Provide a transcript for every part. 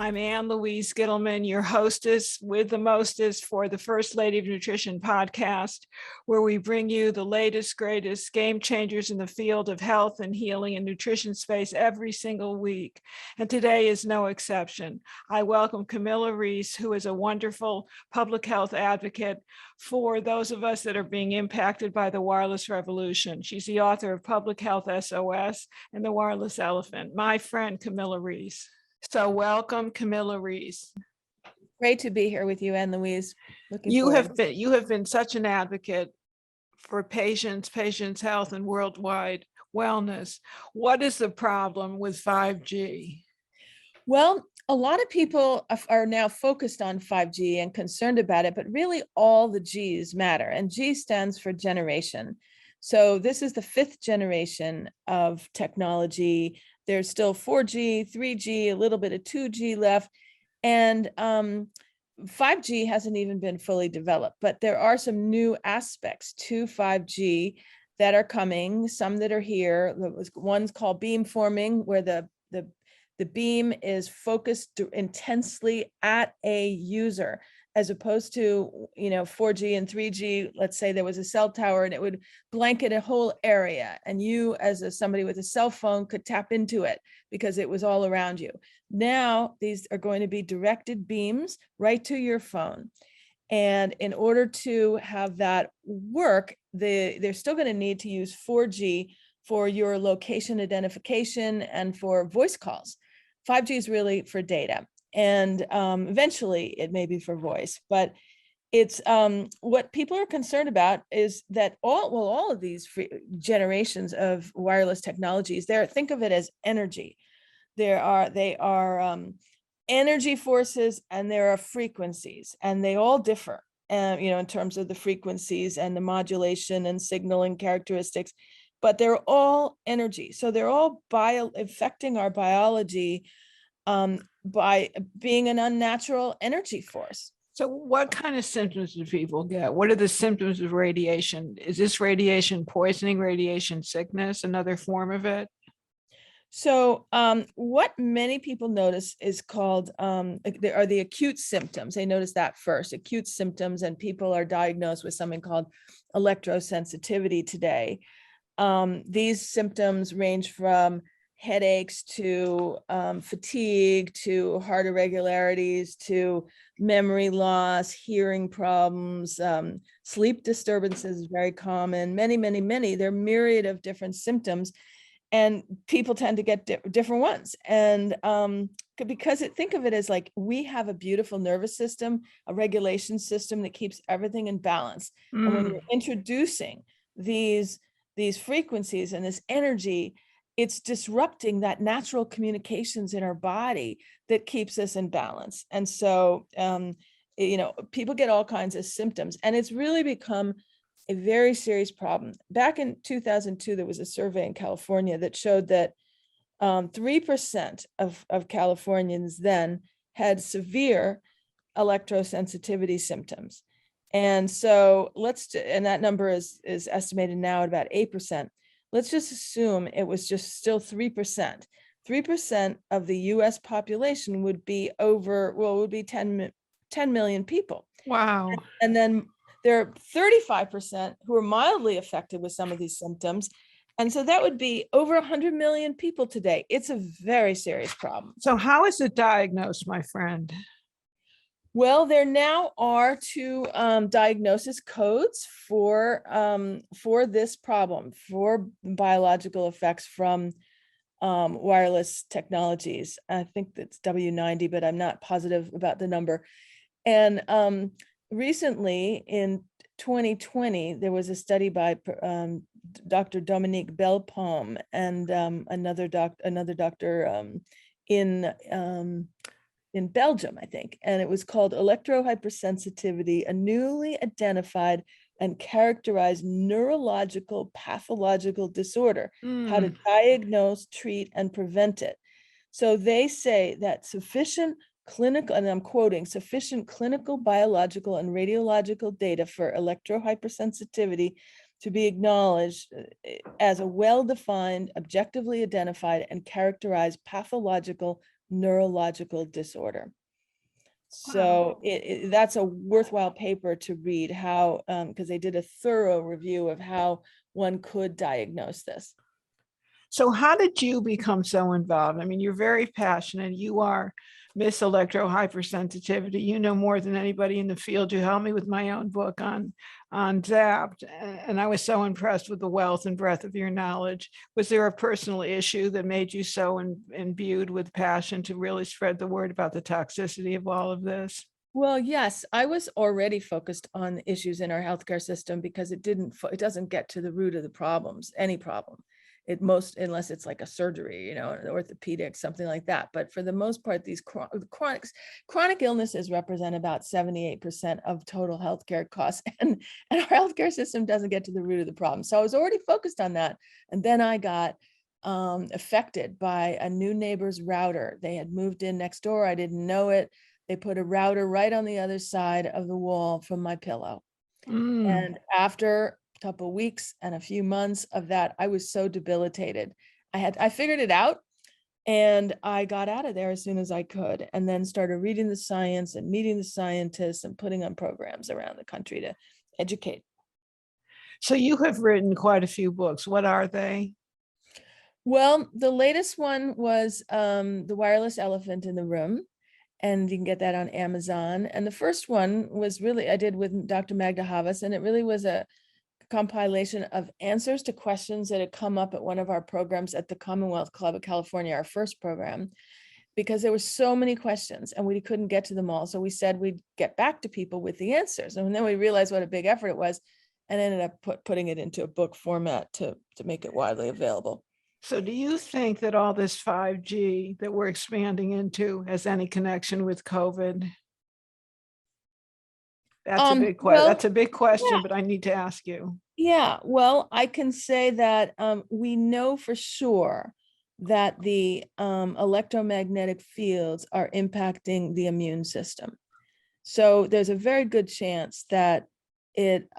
I'm Ann Louise Gittleman, your hostess with the mostest for the First Lady of Nutrition podcast, where we bring you the latest, greatest game changers in the field of health and healing and nutrition space every single week. And today is no exception. I welcome Camilla Reese, who is a wonderful public health advocate for those of us that are being impacted by the wireless revolution. She's the author of Public Health SOS and The Wireless Elephant. My friend, Camilla Reese. So welcome, Camilla Reese. Great to be here with you, Ann Louise. You have been such an advocate for patients' health, and worldwide wellness. What is the problem with 5G? Well, a lot of people are now focused on 5G and concerned about it, but really all the G's matter, and G stands for generation. So this is the 5th generation of technology. There's still 4G, 3G, a little bit of 2G left, and 5G hasn't even been fully developed, but there are some new aspects to 5G that are coming, some that are here. One's called beamforming, where the beam is focused intensely at a user, as opposed to 4G and 3G. Let's say there was a cell tower and it would blanket a whole area, and you as somebody with a cell phone could tap into it because it was all around you. Now these are going to be directed beams right to your phone, and in order to have that work, they're still going to need to use 4G for your location identification and for voice calls. 5G is really for data, and eventually it may be for voice, but it's what people are concerned about is that all of these generations of wireless technologies, think of it as energy. They are energy forces, and there are frequencies, and they all differ, in terms of the frequencies and the modulation and signaling characteristics, but they're all energy. So they're all affecting our biology by being an unnatural energy force. So what kind of symptoms do people get? What are the symptoms of radiation? Is this radiation poisoning, radiation sickness, another form of it? So what many people notice is called, there are the acute symptoms. They notice that first, acute symptoms, and people are diagnosed with something called electrosensitivity today. These symptoms range from headaches to fatigue, to heart irregularities, to memory loss, hearing problems, sleep disturbances is very common, many. There are myriad of different symptoms, and people tend to get different ones. And because think of it as like we have a beautiful nervous system, a regulation system that keeps everything in balance. And when you're introducing these frequencies and this energy, it's disrupting that natural communications in our body that keeps us in balance. And so, people get all kinds of symptoms, and it's really become a very serious problem. Back in 2002, there was a survey in California that showed that 3% of Californians then had severe electrosensitivity symptoms. And so and that number is estimated now at about 8%. Let's just assume it was just still 3%. 3% of the US population would be 10 million people. Wow. And then there are 35% who are mildly affected with some of these symptoms. And so that would be over 100 million people today. It's a very serious problem. So how is it diagnosed, my friend? Well, there now are 2 diagnosis codes for this problem, for biological effects from wireless technologies. I think that's W90, but I'm not positive about the number. And recently, in 2020, there was a study by Dr. Dominique Belpomme and another doctor in Belgium, I think, and it was called Electro Hypersensitivity, a newly identified and characterized neurological pathological disorder, how to diagnose, treat, and prevent it. So they say that sufficient clinical, and I'm quoting, sufficient clinical, biological, and radiological data for electro hypersensitivity to be acknowledged as a well-defined, objectively identified, and characterized pathological neurological disorder. Wow. So that's a worthwhile paper to read, how because they did a thorough review of how one could diagnose this. So how did you become so involved? I mean, you're very passionate. You are Miss Electro Hypersensitivity. You know more than anybody in the field. You helped me with my own book on Zapped, and I was so impressed with the wealth and breadth of your knowledge. Was there a personal issue that made you so imbued with passion to really spread the word about the toxicity of all of this? Well, yes, I was already focused on issues in our healthcare system because it doesn't get to the root of the problems, any problem. Unless it's like a surgery, an orthopedic, something like that. But for the most part, these chronic illnesses represent about 78% of total healthcare costs, and our healthcare system doesn't get to the root of the problem. So I was already focused on that, and then I got affected by a new neighbor's router. They had moved in next door. I didn't know it. They put a router right on the other side of the wall from my pillow. And after a couple of weeks and a few months of that, I was so debilitated. I figured it out, and I got out of there as soon as I could, and then started reading the science and meeting the scientists and putting on programs around the country to educate. So you have written quite a few books. What are they? Well, the latest one was The Wireless Elephant in the Room, and you can get that on Amazon. And the first one was I did with Dr. Magda Havas, and it really was a compilation of answers to questions that had come up at one of our programs at the Commonwealth Club of California, our first program, because there were so many questions and we couldn't get to them all. So we said we'd get back to people with the answers. And then we realized what a big effort it was, and ended up putting it into a book format to make it widely available. So do you think that all this 5G that we're expanding into has any connection with COVID? That's a big question. Well, That's a big question, yeah. but I need to ask you. Yeah, well, I can say that we know for sure that the electromagnetic fields are impacting the immune system. So there's a very good chance that it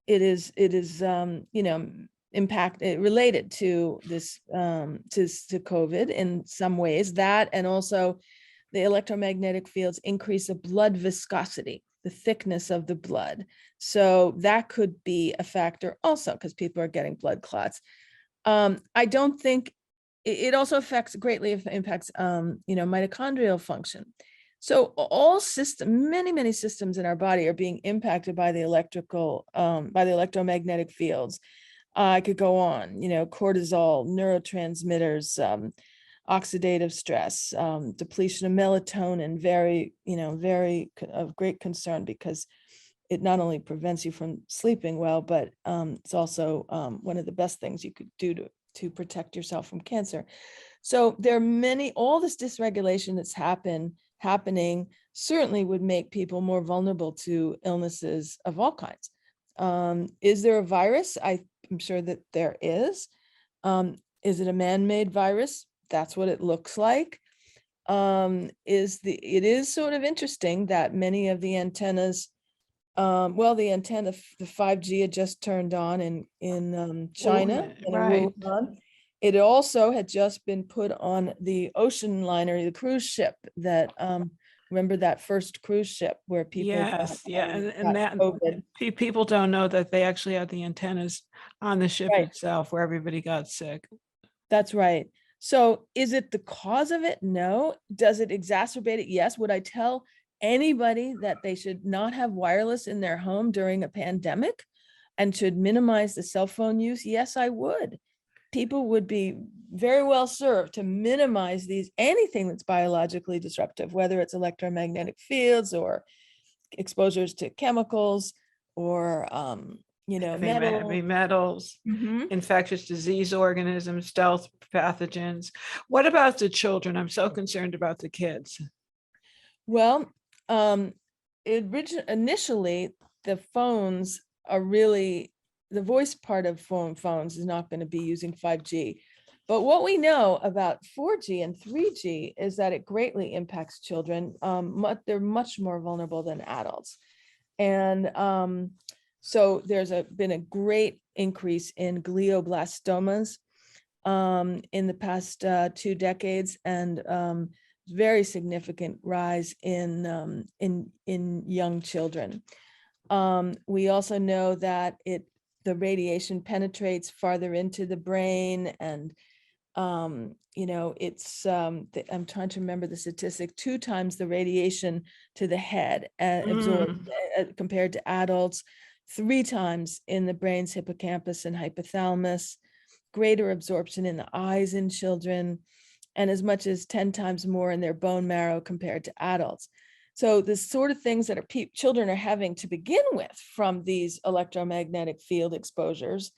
is related to this to COVID in some ways. That, and also the electromagnetic fields increase the blood viscosity, the thickness of the blood. So that could be a factor also, because people are getting blood clots. I don't think it also greatly impacts mitochondrial function. So all many systems in our body are being impacted by the electromagnetic fields. I could go on, cortisol, neurotransmitters, oxidative stress, depletion of melatonin, very of great concern, because it not only prevents you from sleeping well, but it's also one of the best things you could do to protect yourself from cancer. So there are all this dysregulation that's happening certainly would make people more vulnerable to illnesses of all kinds. Is there a virus? I'm sure that there is. Is it a man-made virus? That's what it looks like. It is sort of interesting that many of the antennas, the 5G had just turned on in China and in Right. Wuhan. It also had just been put on the ocean liner, the cruise ship that, remember that first cruise ship where people Yes, yeah, and got that COVID. people don't know that they actually had the antennas on the ship Right. itself where everybody got sick. That's right. So is it the cause of it? No. Does it exacerbate it? Yes. Would I tell anybody that they should not have wireless in their home during a pandemic and should minimize the cell phone use? Yes, I would. People would be very well served to minimize anything that's biologically disruptive, whether it's electromagnetic fields or exposures to chemicals or Heavy metals, Mhm. infectious disease organisms, stealth pathogens. What about the children? I'm so concerned about the kids. Well, initially, the phones are really, the voice part of phones is not going to be using 5G. But what we know about 4G and 3G is that it greatly impacts children. They're much more vulnerable than adults. And so there's been a great increase in glioblastomas. in the past 2 decades, and very significant rise in young children. We also know that the radiation penetrates farther into the brain, and it's I'm trying to remember the statistic, 2 times the radiation to the head absorbed compared to adults, 3 times in the brain's hippocampus and hypothalamus, greater absorption in the eyes in children, and as much as 10 times more in their bone marrow compared to adults. So the sort of things that children are having to begin with from these electromagnetic field exposures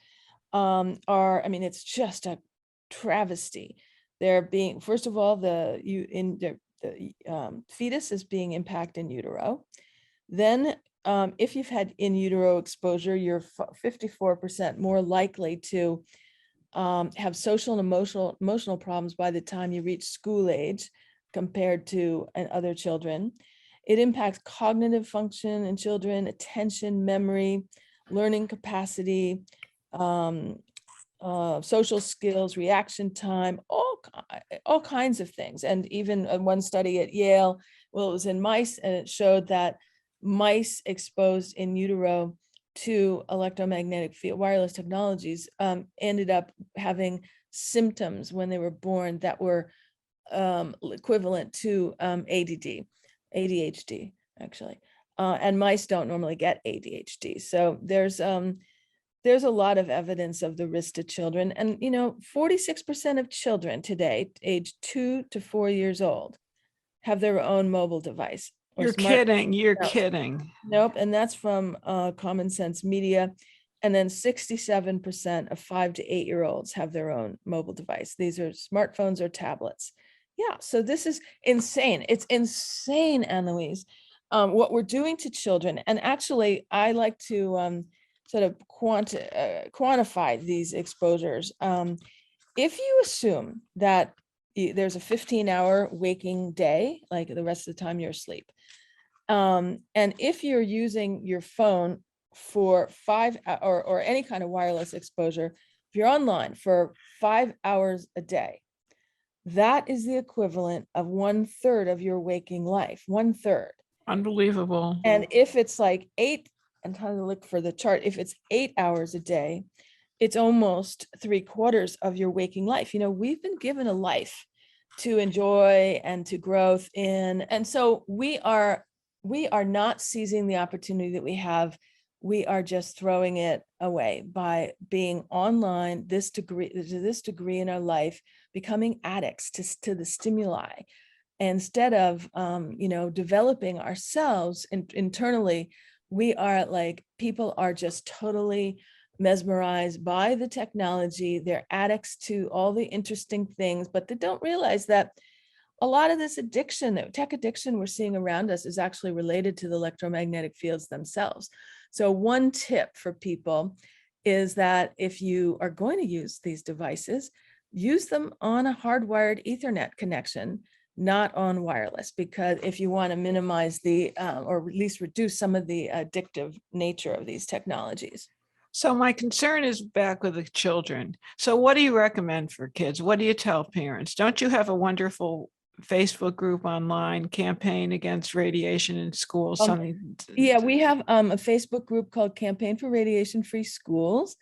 it's just a travesty. They're being, first of all, the fetus is being impacted in utero. Then if you've had in utero exposure, you're 54% more likely to have social and emotional problems by the time you reach school age compared to other children. It impacts cognitive function in children, attention, memory, learning capacity, social skills, reaction time, all kinds of things. And even one study at Yale, well, it was in mice, and it showed that mice exposed in utero to electromagnetic field wireless technologies ended up having symptoms when they were born that were equivalent to ADHD, actually. And mice don't normally get ADHD. So there's a lot of evidence of the risk to children. And, 46% of children today, age 2 to 4 years old, have their own mobile device. You're kidding. You're kidding. Nope. And that's from Common Sense Media. And then 67% of 5 to 8-year-olds have their own mobile device. These are smartphones or tablets. Yeah. So this is insane. It's insane, Anne-Louise, what we're doing to children. And actually, I like to sort of quantify these exposures. If you assume that there's a 15-hour waking day, like the rest of the time you're asleep, and if you're using your phone for 5 or any kind of wireless exposure, if you're online for 5 hours a day, that is the equivalent of 1/3 of your waking life, 1/3. Unbelievable. And if it's like 8, I'm trying to look for the chart, if it's 8 hours a day, it's almost 3/4 of your waking life. We've been given a life to enjoy and to growth in. And so we are not seizing the opportunity that we have. We are just throwing it away by being online to this degree in our life, becoming addicts to the stimuli, instead of developing ourselves internally. We are like, people are just totally mesmerized by the technology. They're addicts to all the interesting things, but they don't realize that a lot of this addiction, tech addiction we're seeing around us, is actually related to the electromagnetic fields themselves. So one tip for people is that if you are going to use these devices, use them on a hardwired Ethernet connection, not on wireless, because if you want to minimize or at least reduce some of the addictive nature of these technologies. So my concern is back with the children. So what do you recommend for kids? What do you tell parents? Don't you have a wonderful Facebook group online, Campaign Against Radiation in Schools? Yeah, we have a Facebook group called Campaign for Radiation Free Schools.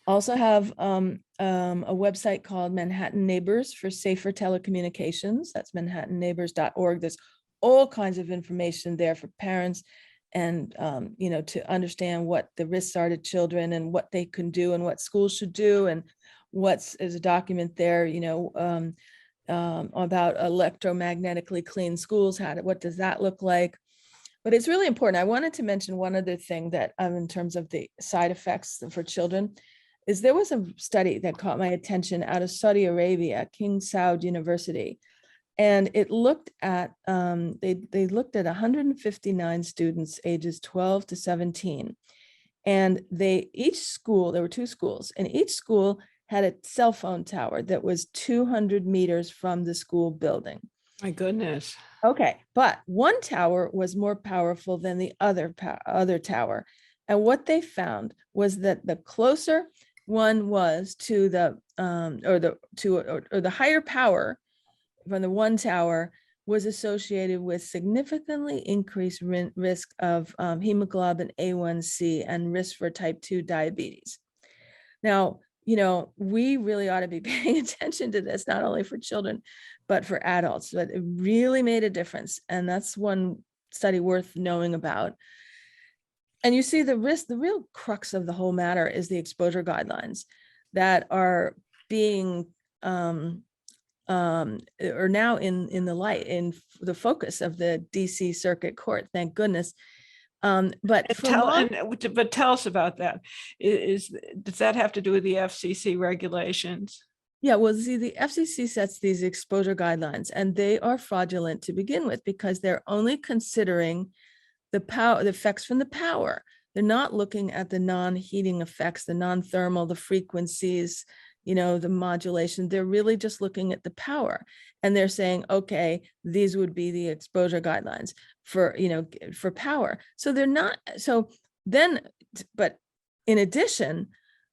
Also have a website called Manhattan Neighbors for Safer Telecommunications. That's manhattanneighbors.org. There's all kinds of information there for parents, and to understand what the risks are to children and what they can do and what schools should do. And is a document there, about electromagnetically clean schools. What does that look like? But it's really important. I wanted to mention one other thing that in terms of the side effects for children, is there was a study that caught my attention out of Saudi Arabia, King Saud University. And it looked at, they looked at 159 students ages 12 to 17. And each school, there were 2 schools, and each school had a cell phone tower that was 200 meters from the school building. My goodness. Okay, but one tower was more powerful than the other tower. And what they found was that the closer One was to the higher power from the one tower was associated with significantly increased risk of hemoglobin A1C and risk for type 2 diabetes. Now, we really ought to be paying attention to this, not only for children, but for adults. But it really made a difference. And that's one study worth knowing about. And you see the real crux of the whole matter is the exposure guidelines that are being are now in the light, in the focus of the DC Circuit Court, thank goodness. But tell us about that. Does that have to do with the FCC regulations? Yeah, well, see, the FCC sets these exposure guidelines, and they are fraudulent to begin with because they're only considering the effects from the power. They're not looking at the non-heating effects, the non-thermal, the frequencies, the modulation. They're really just looking at the power, and they're saying, okay, these would be the exposure guidelines for power. So they're not. So then, but in addition,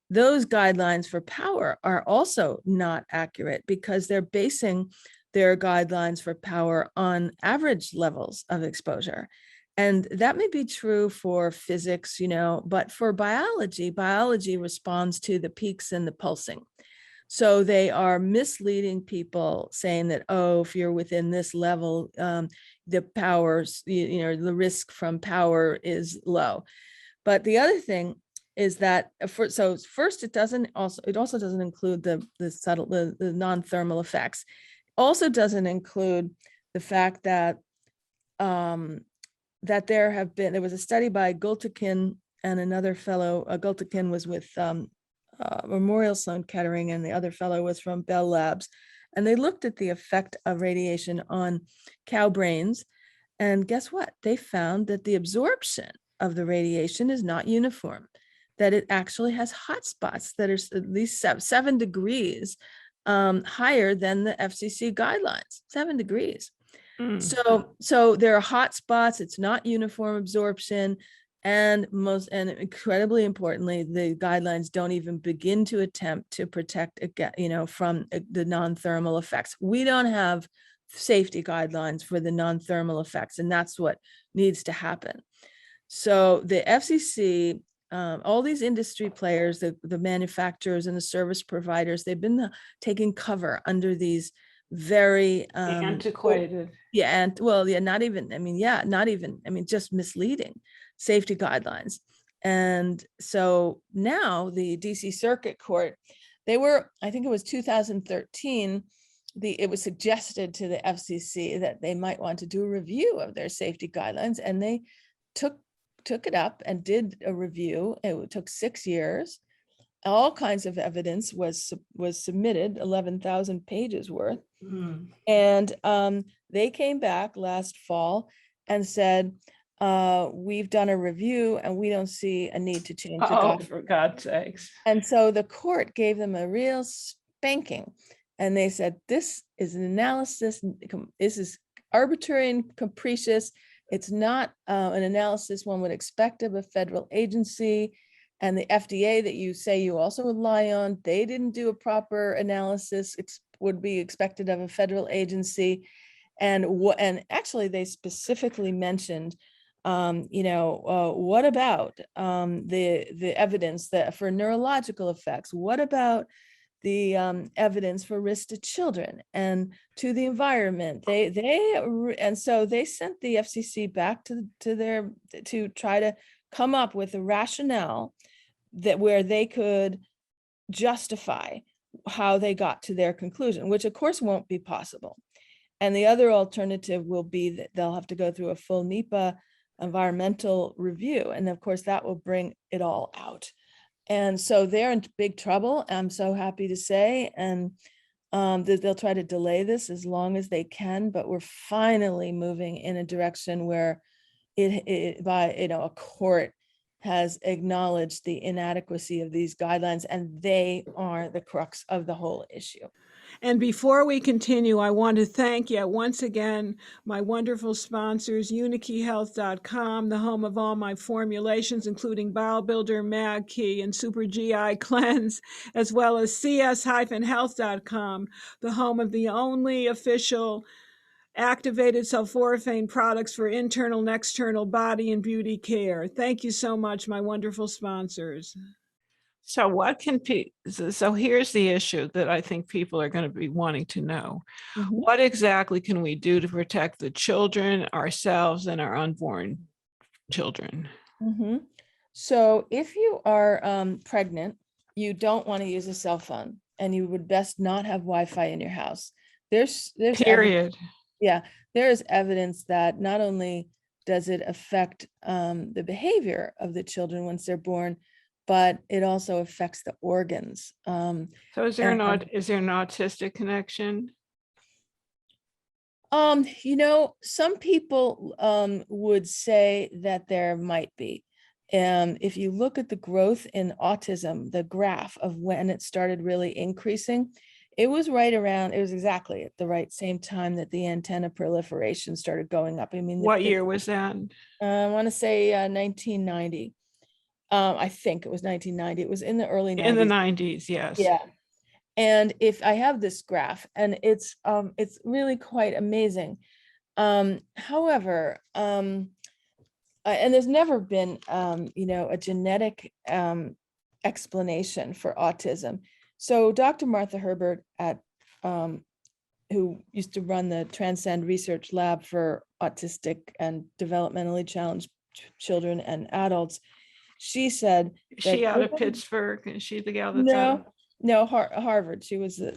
those guidelines for power are also not accurate because they're basing their guidelines for power on average levels of exposure. And that may be true for physics, but for biology responds to the peaks and the pulsing. So they are misleading people, saying that, if you're within this level, the powers, the risk from power is low. But the other thing is that first, it also doesn't include the subtle, the non-thermal effects. Also doesn't include the fact that that there was a study by Gultekin and another fellow. Gultekin was with Memorial Sloan Kettering, and the other fellow was from Bell Labs, and they looked at the effect of radiation on cow brains, and guess what? They found that the absorption of the radiation is not uniform, that it actually has hot spots that are at least 7 degrees higher than the FCC guidelines, 7 degrees. So there are hot spots. It's not uniform absorption. And incredibly importantly, the guidelines don't even begin to attempt to protect, from the non-thermal effects. We don't have safety guidelines for the non-thermal effects, and that's what needs to happen. So the FCC, all these industry players, the manufacturers and the service providers, they've been taking cover under these very antiquated. Just misleading safety guidelines. And so now the DC Circuit Court, I think it was 2013, it was suggested to the FCC that they might want to do a review of their safety guidelines, and they took it up and did a review. It took 6 years. All kinds of evidence was submitted, 11,000 pages worth. And they came back last fall and said, we've done a review and we don't see a need to change the guidelines. For God's sakes. And so the court gave them a real spanking, and they said, this is an analysis, this is arbitrary and capricious. It's not an analysis one would expect of a federal agency. And the FDA that you say you also rely on, they didn't do a proper analysis, would be expected of a federal agency. And actually they specifically mentioned, what about the evidence that for neurological effects? What about the evidence for risk to children and to the environment? And so they sent the FCC back to try to come up with a rationale where they could justify how they got to their conclusion, which of course won't be possible. And the other alternative will be that they'll have to go through a full NEPA environmental review. And of course that will bring it all out. And so they're in big trouble, I'm so happy to say. And they'll try to delay this as long as they can, but we're finally moving in a direction where a court has acknowledged the inadequacy of these guidelines, and they are the crux of the whole issue. And before we continue, I want to thank yet once again my wonderful sponsors, UniKeyHealth.com, the home of all my formulations, including Bowel Builder, Mag Key, and Super GI Cleanse, as well as CS-Health.com, the home of the only official activated sulforaphane products for internal and external body and beauty care. Thank you so much, my wonderful sponsors. So here's the issue that I think people are going to be wanting to know. What exactly can we do to protect the children, ourselves, and our unborn children? So if you are pregnant, you don't want to use a cell phone, and you would best not have Wi-Fi in your house. There's Period. There is evidence that not only does it affect the behavior of the children once they're born, but it also affects the organs. So is there an autistic connection? Some people would say that there might be. If you look at the growth in autism, the graph of when it started really increasing, it was exactly at the right same time that the antenna proliferation started going up. I mean, what year was that? I want to say 1990. I think it was 1990. It was in the early 90s. In the 90s, yes. Yeah. And if I have this graph, and it's really quite amazing. However, and there's never been, a genetic explanation for autism. So Dr. Martha Herbert who used to run the Transcend Research Lab for autistic and developmentally challenged children and adults, she said, is she out of Pittsburgh? Is she the gal that's No, Harvard. She was a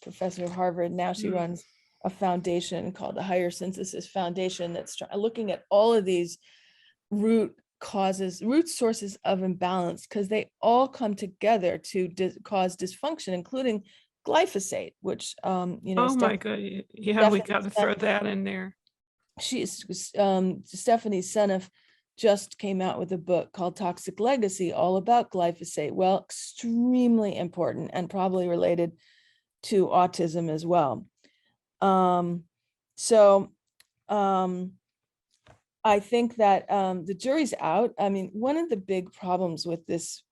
professor at Harvard. Now she runs a foundation called the Higher Synthesis Foundation that's looking at all of these root sources of imbalance, because they all come together to cause dysfunction, including glyphosate, which oh my god, yeah, we got to throw that in there. Stephanie Seneff just came out with a book called Toxic Legacy, all about glyphosate. Well, extremely important and probably related to autism as well. I think that the jury's out. I mean, one of the big problems with this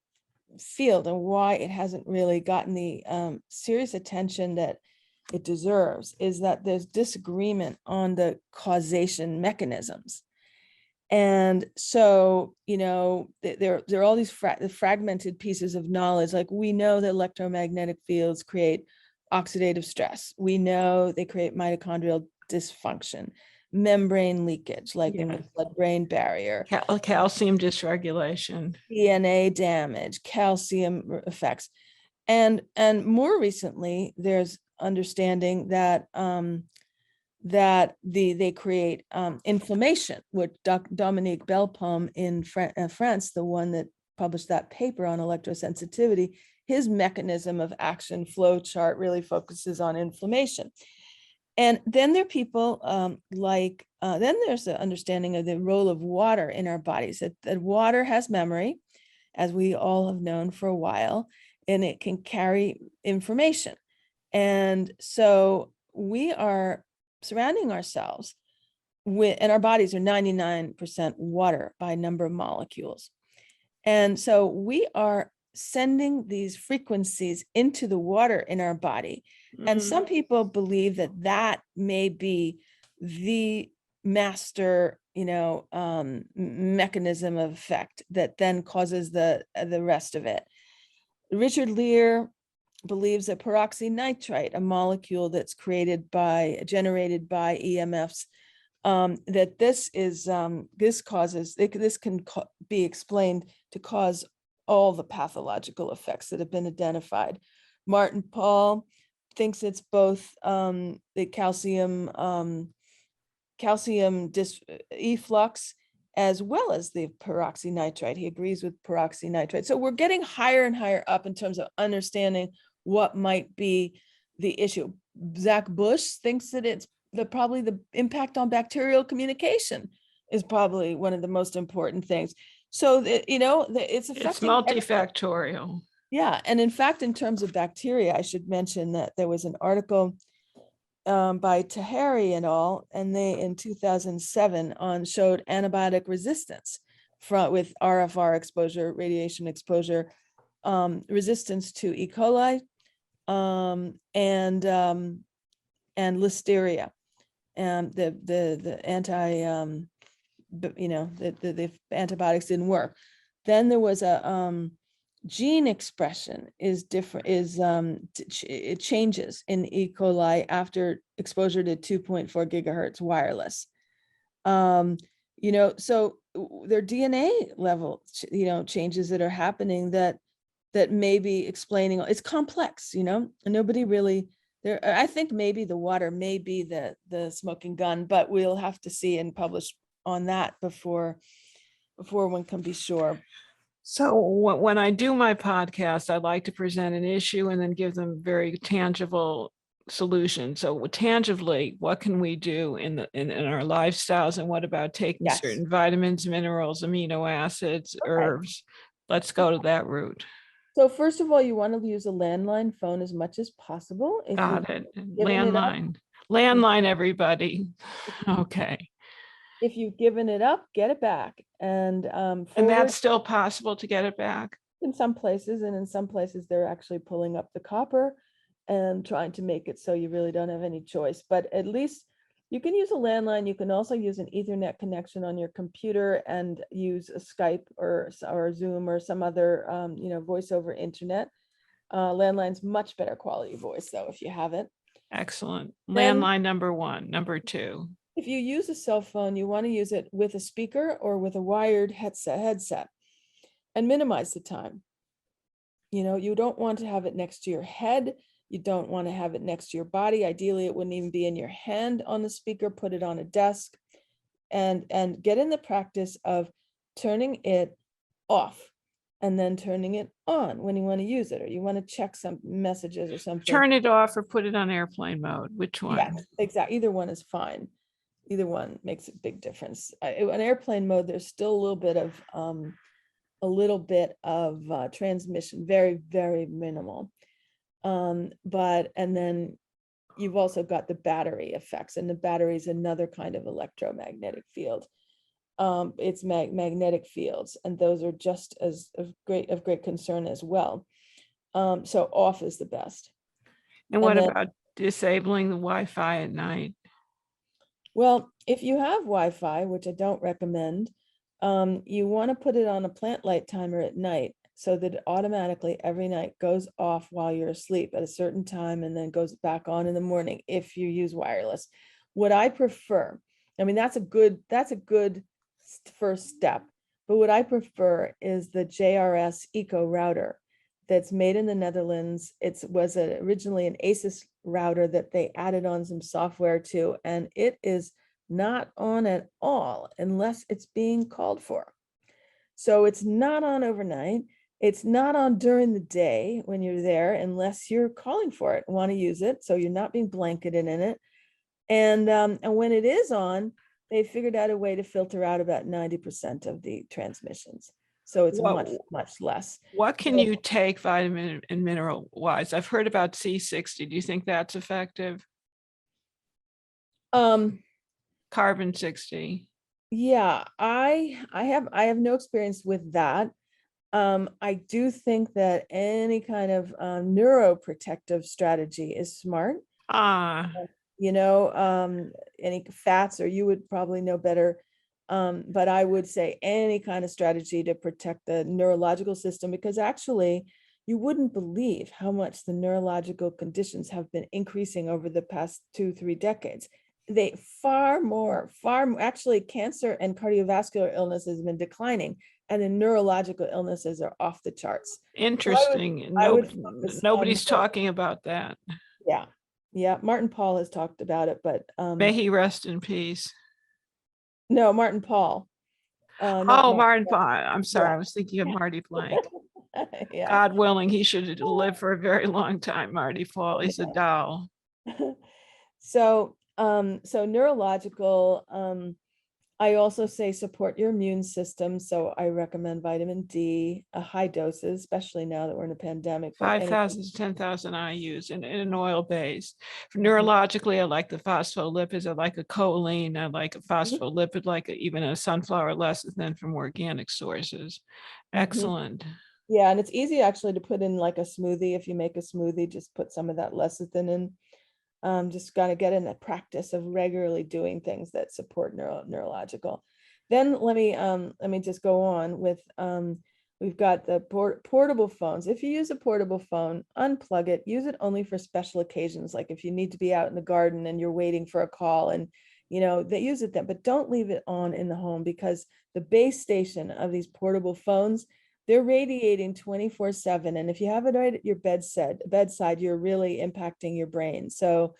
field and why it hasn't really gotten the serious attention that it deserves is that there's disagreement on the causation mechanisms. And so, there are all these fragmented pieces of knowledge. Like, we know that electromagnetic fields create oxidative stress. We know they create mitochondrial dysfunction, membrane leakage, like in the blood-brain barrier, calcium dysregulation, DNA damage, calcium effects, and more recently, there's understanding that they create inflammation, which Dominique Belpomme in France, the one that published that paper on electrosensitivity, his mechanism of action flow chart really focuses on inflammation. And then there are people then there's the understanding of the role of water in our bodies, that water has memory, as we all have known for a while, and it can carry information. And so we are surrounding ourselves with, and our bodies are 99% water by number of molecules. And so we are sending these frequencies into the water in our body. And some people believe that that may be the master, mechanism of effect that then causes the rest of it. Richard Lear believes that peroxynitrite, a molecule that's generated by EMFs, that this can be explained to cause all the pathological effects that have been identified. Martin Paul thinks it's both the calcium efflux as well as the peroxynitrite. He agrees with peroxynitrite. So we're getting higher and higher up in terms of understanding what might be the issue. Zach Bush thinks that it's probably the impact on bacterial communication is probably one of the most important things. So it's affecting. It's multifactorial. Yeah, and in fact, in terms of bacteria, I should mention that there was an article by Tahari et al., and they in 2007 showed antibiotic resistance with RFR exposure, radiation exposure, resistance to E. coli and listeria, and the antibiotics didn't work. Then there was a gene expression is different, it changes in E. coli after exposure to 2.4 gigahertz wireless. So their DNA level, changes that are happening that may be explaining. It's complex, nobody really there. I think maybe the water may be the smoking gun, but we'll have to see and publish on that before one can be sure. So when I do my podcast, I like to present an issue and then give them very tangible solutions. So tangibly, what can we do in our lifestyles, and what about taking certain vitamins, minerals, amino acids, herbs? Let's go to that route. So first of all, you want to use a landline phone as much as possible. Got it. Landline, everybody. Okay. If you've given it up, get it back. And that's still possible to get it back? In some places, and in some places they're actually pulling up the copper and trying to make it so you really don't have any choice. But at least you can use a landline. You can also use an Ethernet connection on your computer and use a Skype or Zoom or some other voice over internet. Landline's much better quality voice though, if you have it. Excellent. Landline number one. Number two. If you use a cell phone, you want to use it with a speaker or with a wired headset and minimize the time. You don't want to have it next to your head. You don't want to have it next to your body. Ideally, it wouldn't even be in your hand on the speaker. Put it on a desk and get in the practice of turning it off and then turning it on when you want to use it, or you want to check some messages or something. Turn it off or put it on airplane mode. Which one? Yeah, exactly. Either one is fine. Either one makes a big difference. On airplane mode, there's still a little bit of transmission, very, very minimal. And then you've also got the battery effects, and the battery is another kind of electromagnetic field. It's magnetic fields, and those are just as of great concern as well. So off is the best. And what about disabling the Wi-Fi at night? Well, if you have Wi-Fi, which I don't recommend, you want to put it on a plant light timer at night so that it automatically every night goes off while you're asleep at a certain time and then goes back on in the morning if you use wireless. What I prefer, that's a good first step, but what I prefer is the JRS Eco router that's made in the Netherlands. It was originally an ASUS router that they added on some software to, and it is not on at all unless it's being called for. So it's not on overnight. It's not on during the day when you're there unless you're calling for it and want to use it. So you're not being blanketed in it. And when it is on, they figured out a way to filter out about 90% of the transmissions. So it's much less. What can you take vitamin and mineral wise? I've heard about C60. Do you think that's effective? Carbon 60. Yeah, I have no experience with that. I do think that any kind of neuroprotective strategy is smart. Any fats, or you would probably know better. But I would say any kind of strategy to protect the neurological system, because actually you wouldn't believe how much the neurological conditions have been increasing over the past 2-3 decades. Far more, actually cancer and cardiovascular illness has been declining, and the neurological illnesses are off the charts. Interesting. So nobody's talking about that. Yeah. Martin Paul has talked about it, but may he rest in peace. No, Martin Paul. Martin Paul. I'm sorry. I was thinking of Marty Blank. Yeah. God willing, he should live for a very long time, Marty Paul. He's a doll. So neurological I also say support your immune system. So I recommend vitamin D, high doses, especially now that we're in a pandemic. But 5,000 to 10,000 IUs in an oil base. Mhm. Neurologically, I like the phospholipids. I like a choline. I like a Mhm. phospholipid, like even a sunflower lecithin from organic sources. Mhm. Excellent. Yeah, and it's easy actually to put in like a smoothie. If you make a smoothie, just put some of that lecithin in. Just got to get in the practice of regularly doing things that support neurological. Then let me just go on with we've got the portable phones. If you use a portable phone, unplug it. Use it only for special occasions, like if you need to be out in the garden and you're waiting for a call, and they use it then. But don't leave it on in the home, because the base station of these portable phones, they're radiating 24/7. And if you have it right at your bedside, you're really impacting your brain. So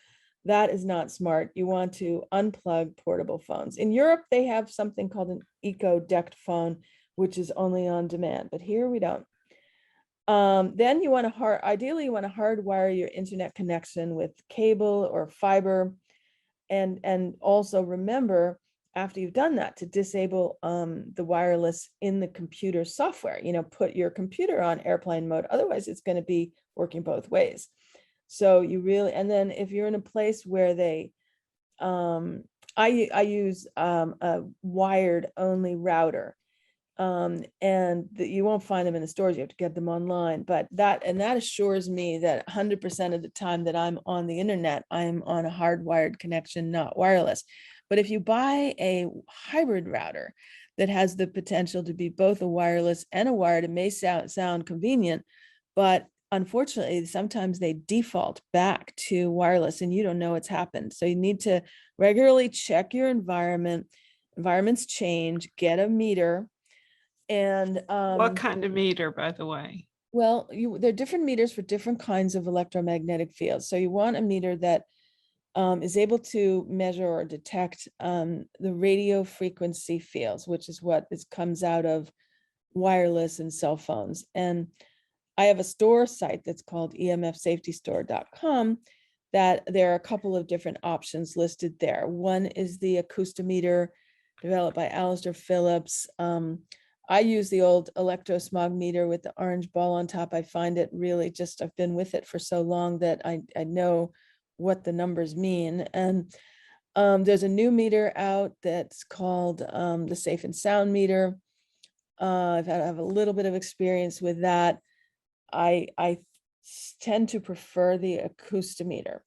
that is not smart. You want to unplug portable phones. In Europe, they have something called an eco decked phone, which is only on demand, but here we don't. Then ideally you want to hardwire your internet connection with cable or fiber. And also remember, after you've done that, to disable the wireless in the computer software. Put your computer on airplane mode, otherwise it's going to be working both ways. So and then if you're in a place where I use a wired only router, and you won't find them in the stores. You have to get them online. But that assures me that 100% of the time that I'm on the internet, I'm on a hardwired connection, not wireless. But if you buy a hybrid router that has the potential to be both a wireless and a wired, it may sound convenient, but unfortunately, sometimes they default back to wireless and you don't know what's happened. So you need to regularly check your environment. Environments change, get a meter. And What kind of meter, by the way? well, there are different meters for different kinds of electromagnetic fields. So you want a meter that is able to measure or detect the radio frequency fields, which is what comes out of wireless and cell phones. And I have a store site that's called emfsafetystore.com, that there are a couple of different options listed there. One is the acoustimeter developed by Alistair Phillips. I use the old electrosmog meter with the orange ball on top. I find it really I've been with it for so long that I know what the numbers mean. And there's a new meter out that's called the Safe and Sound meter. I have a little bit of experience with that. I tend to prefer the acoustimeter.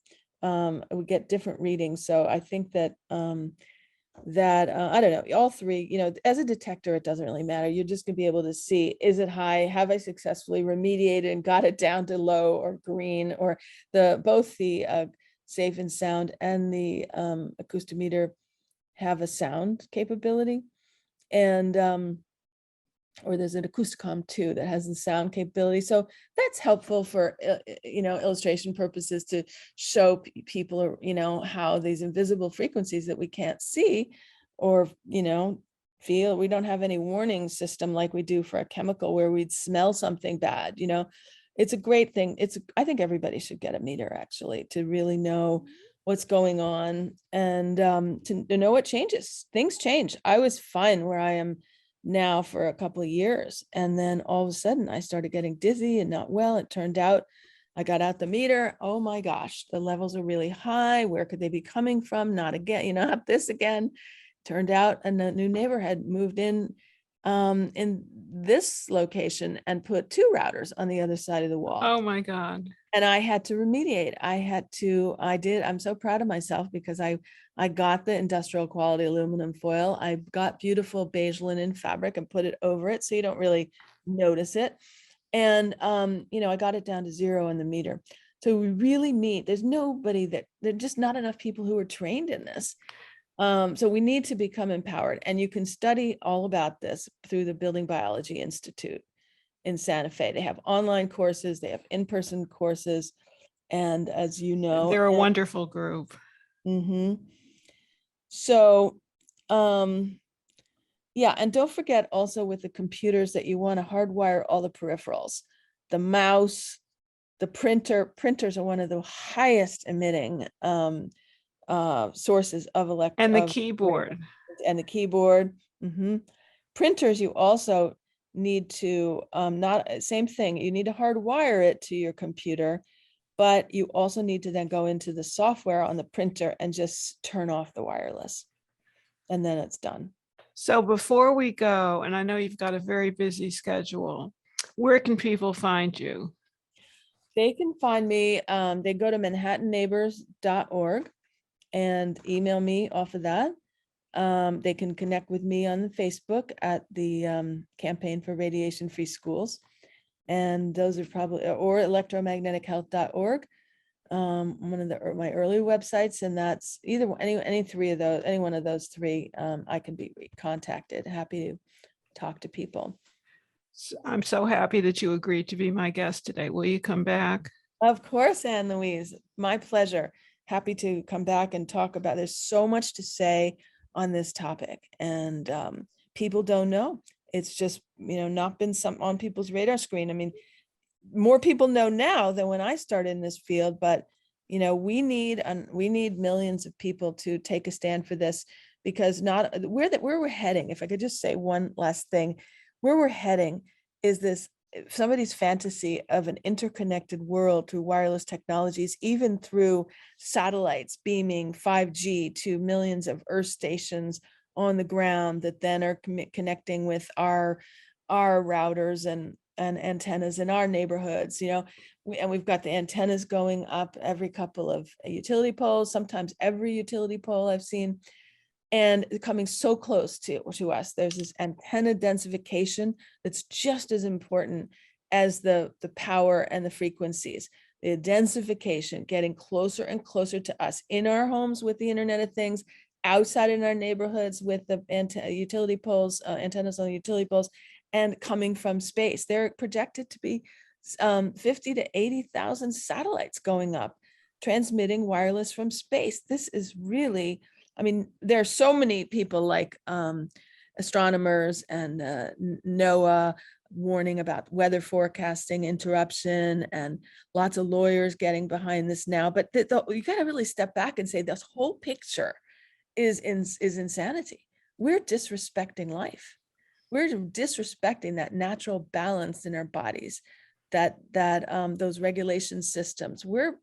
We get different readings, so I think that I don't know, all three, as a detector, it doesn't really matter. You're just gonna be able to see, is it high? Have I successfully remediated and got it down to low or green? Or both the Safe and Sound and the acoustimeter have a sound capability, and or there's an Acousticom too that has the sound capability. So that's helpful for illustration purposes, to show people how these invisible frequencies that we can't see or feel. We don't have any warning system like we do for a chemical, where we'd smell something bad. It's a great thing. I think everybody should get a meter, actually, to really know what's going on, and to know what changes. Things change. I was fine where I am now for a couple of years, and then all of a sudden I started getting dizzy and not well. It turned out I got out the meter. Oh my gosh, the levels are really high. Where could they be coming from? Not again, not this again. Turned out a new neighbor had moved in this location and put two routers on the other side of the wall. Oh my God. And I had to remediate. I'm so proud of myself, because I got the industrial quality aluminum foil. I got beautiful beige linen fabric and put it over it, so you don't really notice it. And I got it down to 0 in the meter. So we really need, there's just not enough people who are trained in this. So we need to become empowered, and you can study all about this through the Building Biology Institute in Santa Fe. They have online courses, they have in-person courses, and as you know, they're a wonderful group. So yeah, and don't forget also with the computers that you want to hardwire all the peripherals, the mouse, the printers are one of the highest emitting sources of And the keyboard. And the keyboard. Printers, you also need to, not same thing, you need to hardwire it to your computer, but you also need to then go into the software on the printer and just turn off the wireless. And then it's done. So before we go, and I know you've got a very busy schedule, where can people find you? They can find me, they go to manhattanneighbors.org and email me off of that. They can connect with me on the Facebook at the Campaign for Radiation-Free Schools. And those are probably, or electromagnetic-health.org, one of my early websites, and that's either any three of those, any one of those three, I can be contacted. Happy to talk to people. I'm so happy that you agreed to be my guest today. Will you come back? Of course, Anne Louise, my pleasure. Happy to come back and talk about, there's so much to say on this topic, and people don't know. It's just, not been on people's radar screen. I mean, more people know now than when I started in this field, but we need millions of people to take a stand for this, because where we're heading, if I could just say one last thing, where we're heading is this somebody's fantasy of an interconnected world through wireless technologies, even through satellites beaming 5G to millions of Earth stations on the ground that then are connecting with our routers and antennas in our neighborhoods. And we've got the antennas going up every couple of utility poles, sometimes every utility pole I've seen, and coming so close to us. There's this antenna densification that's just as important as the power and the frequencies. The densification, getting closer and closer to us in our homes with the Internet of Things, outside in our neighborhoods with the utility poles, antennas on the utility poles, and coming from space. They're projected to be 50 to 80,000 satellites going up, transmitting wireless from space. This is really, I mean, there are so many people like astronomers and NOAA warning about weather forecasting interruption, and lots of lawyers getting behind this now. But you got to really step back and say this whole picture is insanity. We're disrespecting life. We're disrespecting that natural balance in our bodies, that those regulation systems. We're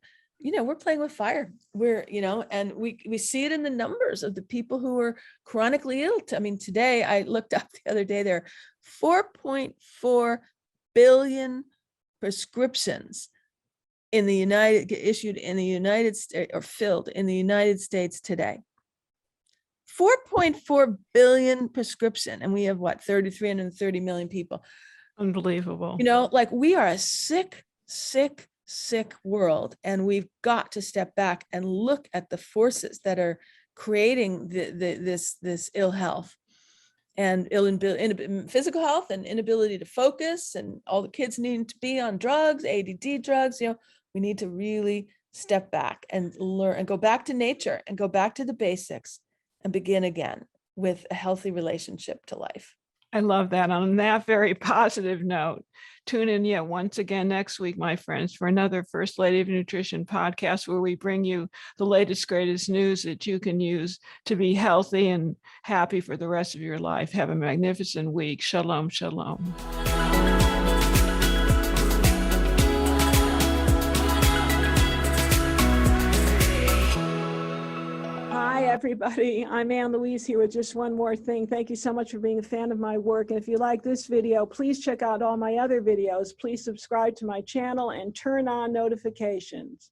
playing with fire. And we see it in the numbers of the people who are chronically ill. I mean, today I looked up the other day, there are 4.4 billion prescriptions issued in the United States, or filled in the United States today. 4.4 billion prescription, and we have 330 million people. Unbelievable. Like, we are a sick world, and we've got to step back and look at the forces that are creating this ill health and physical health and inability to focus, and all the kids needing to be on drugs, ADD drugs. We need to really step back and learn and go back to nature and go back to the basics and begin again with a healthy relationship to life. I love that. On that very positive note, tune in yet once again next week, my friends, for another First Lady of Nutrition podcast, where we bring you the latest, greatest news that you can use to be healthy and happy for the rest of your life. Have a magnificent week. Shalom, shalom. Hi, everybody. I'm Anne Louise here with just one more thing. Thank you so much for being a fan of my work. And if you like this video, please check out all my other videos. Please subscribe to my channel and turn on notifications.